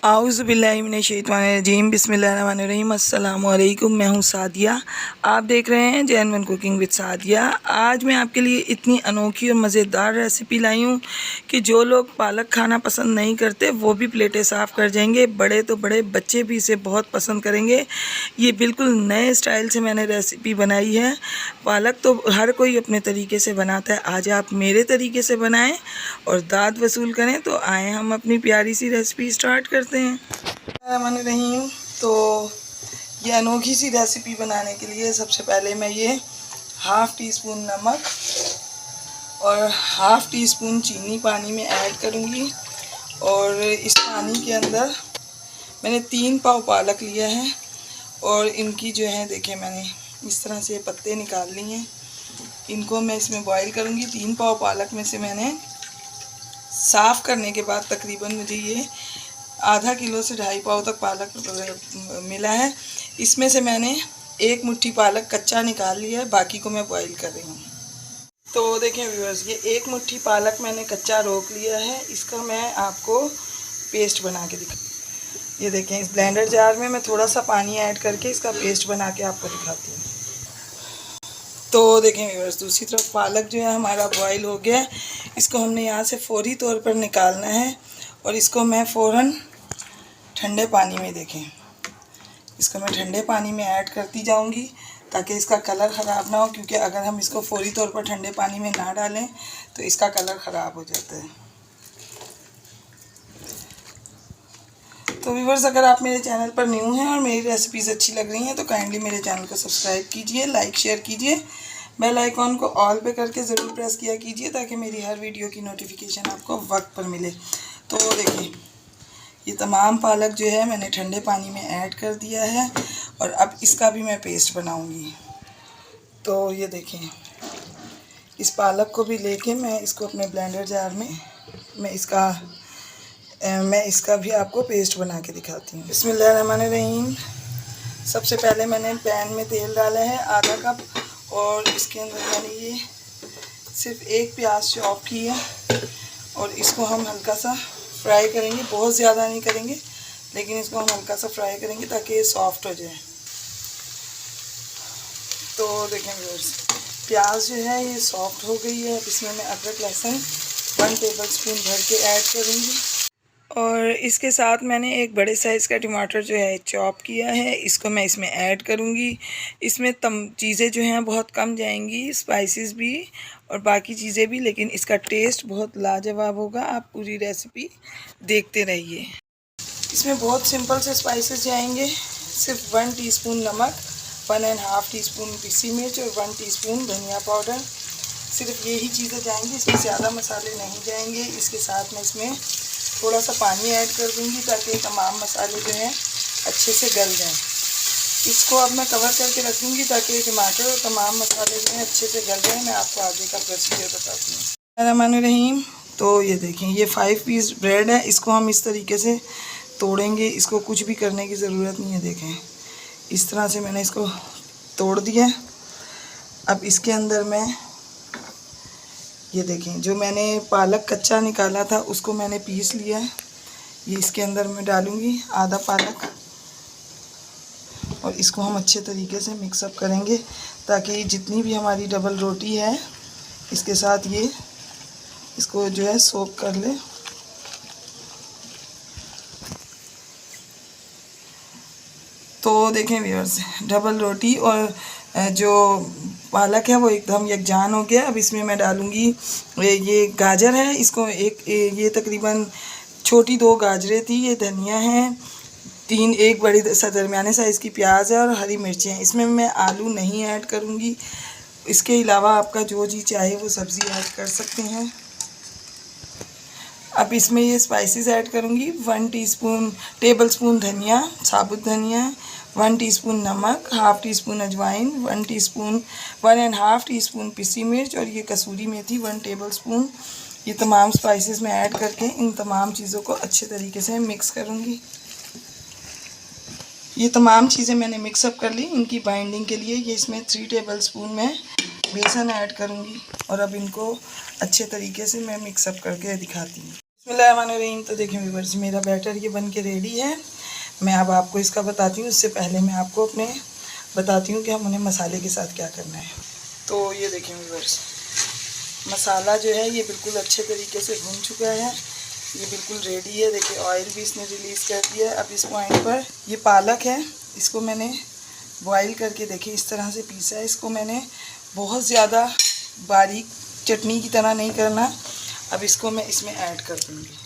आउज़ुबिल्लाहिमिनश्शैतानिर्रजीम बिस्मिल्लाहिर्रहमानिर्रहीम अस्सलाम वालेकुम। मैं हूँ सादिया, आप देख रहे हैं जैन कुकिंग विद सादिया। आज मैं आपके लिए इतनी अनोखी और मज़ेदार रेसिपी लाई हूँ कि जो लोग पालक खाना पसंद नहीं करते वो भी प्लेटें साफ़ कर जाएंगे, बड़े तो बड़े, बच्चे भी इसे बहुत पसंद करेंगे। ये बिल्कुल नए स्टाइल से मैंने रेसिपी बनाई है। पालक तो हर कोई अपने तरीके से बनाता है, आज आप मेरे तरीके से बनाएं और दाद वसूल करें। तो आए हम अपनी प्यारी सी रेसिपी स्टार्ट करते हैं। तो ये अनोखी सी रेसिपी बनाने के लिए सबसे पहले मैं ये हाफ़ टी स्पून नमक और हाफ़ टी स्पून चीनी पानी में ऐड करूँगी। और इस पानी के अंदर मैंने 3 पाव पालक लिया है और इनकी जो है देखें मैंने इस तरह से पत्ते निकाल लिए हैं। इनको मैं इसमें बॉईल करूँगी। 3 पाव पालक में से मैंने साफ़ करने के बाद तकरीबन मुझे ये आधा किलो से 2.5 पाव तक पालक मिला है। इसमें से मैंने 1 मुट्ठी पालक कच्चा निकाल लिया है, बाकी को मैं बॉईल कर रही हूँ। तो देखें व्यूअर्स, ये 1 मुट्ठी पालक मैंने कच्चा रोक लिया है। इसका मैं आपको पेस्ट बना के दिखा, ये देखें इस ब्लेंडर जार में मैं थोड़ा सा पानी ऐड करके इसका पेस्ट बना के आपको दिखाती हूँ। तो देखें व्यूअर्स, दूसरी तरफ पालक जो है हमारा बॉईल हो गया है। इसको हमने यहाँ से फौरी तौर पर निकालना है और इसको मैं फ़ौरन ठंडे पानी में देखें, इसको मैं ठंडे पानी में ऐड करती जाऊंगी ताकि इसका कलर ख़राब ना हो, क्योंकि अगर हम इसको फौरी तौर पर ठंडे पानी में ना डालें तो इसका कलर ख़राब हो जाता है। तो व्यूअर्स, अगर आप मेरे चैनल पर न्यू हैं और मेरी रेसिपीज़ अच्छी लग रही हैं तो काइंडली मेरे चैनल को सब्सक्राइब कीजिए, लाइक शेयर कीजिए, बेल आइकॉन को ऑल पे करके ज़रूर प्रेस किया कीजिए ताकि मेरी हर वीडियो की नोटिफिकेशन आपको वक्त पर मिले। तो देखिए ये तमाम पालक जो है मैंने ठंडे पानी में ऐड कर दिया है और अब इसका भी मैं पेस्ट बनाऊंगी। तो ये देखें, इस पालक को भी लेके मैं इसको अपने ब्लेंडर जार में मैं इसका भी आपको पेस्ट बना के दिखाती हूँ। बिस्मिल्लाहिर्रहमानिर्रहीम। सबसे पहले मैंने पैन में तेल डाला है आधा कप और इसके अंदर मैंने ये सिर्फ 1 प्याज चॉप की है और इसको हम हल्का सा फ्राई करेंगे, बहुत ज़्यादा नहीं करेंगे लेकिन इसको हम हल्का सा फ्राई करेंगे ताकि ये सॉफ्ट हो जाए। तो देखें व्यूअर्स, प्याज जो है ये सॉफ्ट हो गई है। अब इसमें मैं अदरक लहसुन 1 टेबलस्पून भर के ऐड करूँगी और इसके साथ मैंने एक बड़े साइज़ का टमाटर जो है चॉप किया है, इसको मैं इसमें ऐड करूँगी। इसमें चीज़ें जो हैं बहुत कम जाएंगी, स्पाइसेस भी और बाकी चीज़ें भी, लेकिन इसका टेस्ट बहुत लाजवाब होगा। आप पूरी रेसिपी देखते रहिए। इसमें बहुत सिंपल से स्पाइसेस जाएंगे, सिर्फ 1 टीस्पून नमक, 1.5 टीस्पून पिसी मिर्च और 1 टीस्पून धनिया पाउडर, सिर्फ यही चीज़ें जाएंगी, इसमें ज़्यादा मसाले नहीं जाएंगे। इसके साथ मैं इसमें थोड़ा सा पानी ऐड कर दूंगी ताकि तमाम मसाले जो हैं अच्छे से गल जाएं। इसको अब मैं कवर करके रख दूंगी ताकि टमाटर और तमाम मसाले जो हैं अच्छे से गल जाएं। मैं आपको आगे का प्रोसीजर बताती हूँ। रहमानिर्रहीम। तो ये देखें, ये 5 पीस ब्रेड है, इसको हम इस तरीके से तोड़ेंगे, इसको कुछ भी करने की ज़रूरत नहीं है। देखें इस तरह से मैंने इसको तोड़ दिया। अब इसके अंदर मैं ये देखें, जो मैंने पालक कच्चा निकाला था उसको मैंने पीस लिया है, ये इसके अंदर मैं डालूँगी आधा पालक और इसको हम अच्छे तरीके से मिक्सअप करेंगे ताकि जितनी भी हमारी डबल रोटी है इसके साथ ये इसको जो है सोक कर ले। तो देखें व्यूअर्स, डबल रोटी और जो पालक है वो एकदम यकजान हो गया। अब इसमें मैं डालूँगी ये गाजर है, इसको ये तकरीबन छोटी 2 गाजरें थी, ये धनिया है, 1 बड़ी दरमियाने साइज़ की प्याज है और हरी मिर्चें हैं। इसमें मैं आलू नहीं ऐड करूँगी, इसके अलावा आपका जो जी चाहे वो सब्ज़ी ऐड कर सकते हैं। अब इसमें ये स्पाइसेस ऐड करूँगी, 1 टेबलस्पून धनिया, साबुत धनिया, 1 टीस्पून नमक, हाफ़ टी स्पून अजवाइन, 1.5 टीस्पून पिसी मिर्च और ये कसूरी मेथी 1 टेबलस्पून। ये तमाम स्पाइसेस मैं ऐड करके इन तमाम चीज़ों को अच्छे तरीके से मिक्स करूँगी। ये तमाम चीज़ें मैंने मिक्सअप कर ली। इनकी बाइंडिंग के लिए ये इसमें 3 टेबलस्पून मैं बेसन ऐड करूँगी और अब इनको अच्छे तरीके से मैं मिक्सअप करके दिखाती हूँ। बिस्मिल्लाहिर्रहमानिर्रहीम। तो देखिए व्यूअर्स, मेरा बैटर ये बन के रेडी है। मैं अब आपको इसका बताती हूँ। उससे पहले मैं आपको अपने बताती हूँ कि हम उन्हें मसाले के साथ क्या करना है। तो ये देखें व्यूअर्स, मसाला जो है ये बिल्कुल अच्छे तरीके से भून चुका है। ये बिल्कुल रेडी है। देखिए ऑयल भी इसने रिलीज़ कर दिया है। अब इस पॉइंट पर ये पालक है, इसको मैंने बॉईल करके देखिए इस तरह से पीसा है। इसको मैंने बहुत ज़्यादा बारीक चटनी की तरह नहीं करना। अब इसको मैं इसमें ऐड कर दूँगी।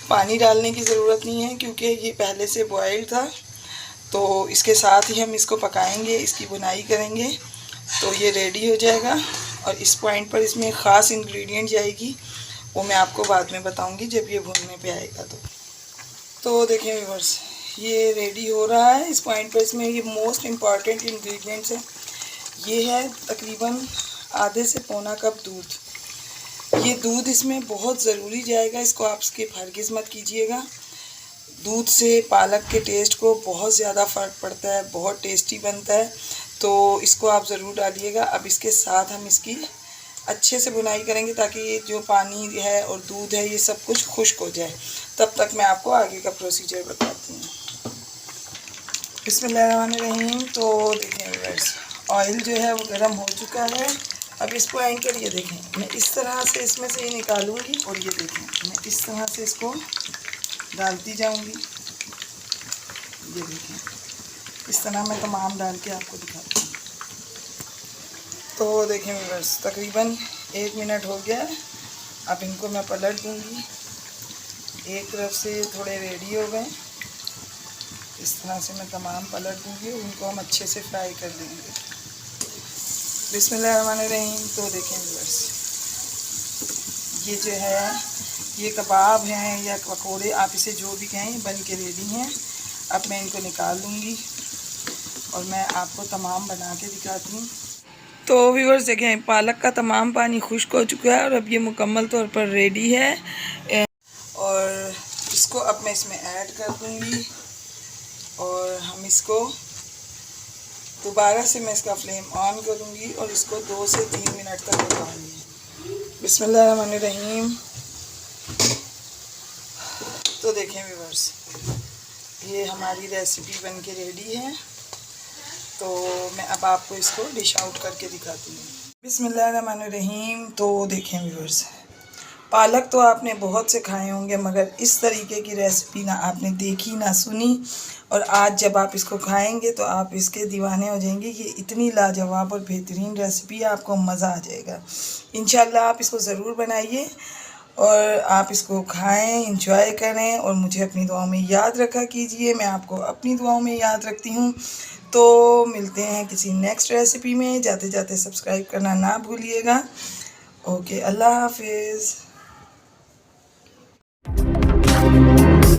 पानी डालने की ज़रूरत नहीं है क्योंकि ये पहले से बॉयल था। तो इसके साथ ही हम इसको पकाएंगे, इसकी बुनाई करेंगे तो ये रेडी हो जाएगा। और इस पॉइंट पर इसमें ख़ास इंग्रेडिएंट जाएगी, वो मैं आपको बाद में बताऊंगी जब ये भुनने पे आएगा। तो देखिए व्यूअर्स, ये रेडी हो रहा है। इस पॉइंट पर इसमें ये मोस्ट इम्पॉर्टेंट इंग्रेडिएंट्स है। ये है तकरीबन आधे से पौना कप दूध। ये दूध इसमें बहुत ज़रूरी जाएगा, इसको आप स्किप हरगिज़ मत कीजिएगा। दूध से पालक के टेस्ट को बहुत ज़्यादा फ़र्क पड़ता है, बहुत टेस्टी बनता है, तो इसको आप ज़रूर डालिएगा। अब इसके साथ हम इसकी अच्छे से बुनाई करेंगे ताकि ये जो पानी है और दूध है ये सब कुछ खुश्क हो जाए। तब तक मैं आपको आगे का प्रोसीजर बताती हूँ। बिस्मिल्लाहिर्रहमानिर्रहीम। तो देखें व्यूअर्स, ऑयल जो है वो गर्म हो चुका है। अब इस पॉइंट पर ये देखें, मैं इस तरह से इसमें से ये निकालूंगी और ये देखें मैं इस तरह से इसको डालती जाऊंगी। ये देखें, इस तरह मैं तमाम डाल के आपको दिखाती हूँ। तो देखें व्यूअर्स, तकरीबन 1 मिनट हो गया है। अब इनको मैं पलट दूंगी। एक तरफ से थोड़े रेडी हो गए, इस तरह से मैं तमाम पलट दूंगी और इनको हम अच्छे से फ्राई कर देंगे। बिस्मिल्लाहिर्रहमानिर्रहीम। तो देखें व्यूअर्स, ये जो है ये कबाब हैं या पकोड़े, आप इसे जो भी कहें, बन के रेडी हैं। अब मैं इनको निकाल लूँगी और मैं आपको तमाम बना के दिखाती हूँ। तो व्यूअर्स देखें, पालक का तमाम पानी खुश्क हो चुका है और अब ये मुकम्मल तौर पर रेडी है। और इसको अब मैं इसमें ऐड कर दूँगी और हम इसको दोबारा से मैं इसका फ्लेम ऑन करूँगी और इसको 2 से 3 मिनट तक पकाऊँगी। बिस्मिल्लाहिर्रहमानिर्रहीम। तो देखें व्यूअर्स, ये हमारी रेसिपी बन के रेडी है। तो मैं अब आपको इसको डिश आउट करके दिखाती हूँ। बिस्मिल्लाहिर्रहमानिर्रहीम। तो देखें व्यूअर्स, पालक तो आपने बहुत से खाए होंगे मगर इस तरीके की रेसिपी ना आपने देखी ना सुनी। और आज जब आप इसको खाएंगे तो आप इसके दीवाने हो जाएंगे। ये इतनी लाजवाब और बेहतरीन रेसिपी है, आपको मज़ा आ जाएगा। इंशाल्लाह आप इसको ज़रूर बनाइए और आप इसको खाएं, इंजॉय करें और मुझे अपनी दुआओं में याद रखा कीजिए। मैं आपको अपनी दुआओं में याद रखती हूँ। तो मिलते हैं किसी नेक्स्ट रेसिपी में। जाते जाते सब्सक्राइब करना ना भूलिएगा। ओके, अल्लाह हाफिज़।